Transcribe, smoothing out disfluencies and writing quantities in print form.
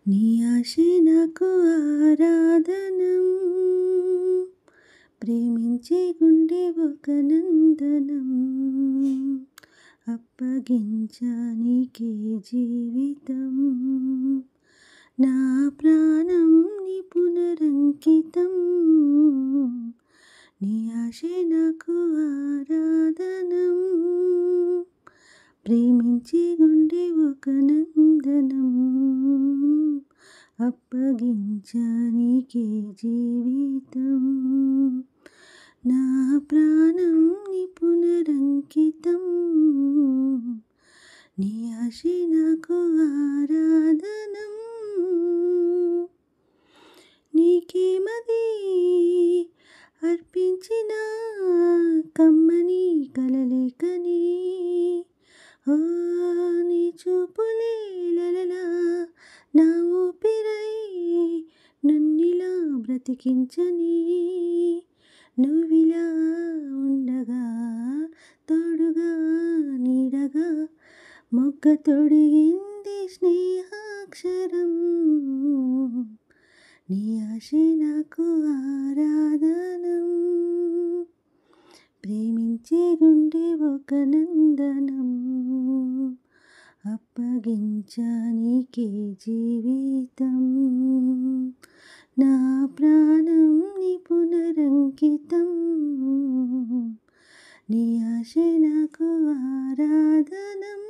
నీ ఆశే నాకు ఆరాధనం, ప్రేమించే గుండె ఒక నందనం, అప్పగించా నీకే జీవితం, నా ప్రాణం నీ పునరంకితం. నీ ఆశే నాకు ఆరాధనం, ప్రేమించే గుండె ఒక నందనం, అప్పగించా నీకే జీవితం, నా ప్రాణం నీ పునరంకితం. నీ ఆశే నాకు ఆరాధనం, నీకేమది అర్పించిన కమ్మని కలలేకని, ఓ నీ చూపులే లలలా నా ఊపిరై నన్నిలా బ్రతికించని, నువ్విలా ఉండగా తోడుగా నీడగా మొగ్గ తొడిగింది స్నేహాక్షరం. నీ ఆశే నాకు ఆరాధనం, ప్రేమించే గుండె ఒక నందనం, అప్పగించా నీకే జీవితం, నా ప్రాణం నీ పునరంకితం. నీ ఆశే నాకు ఆరాధనం.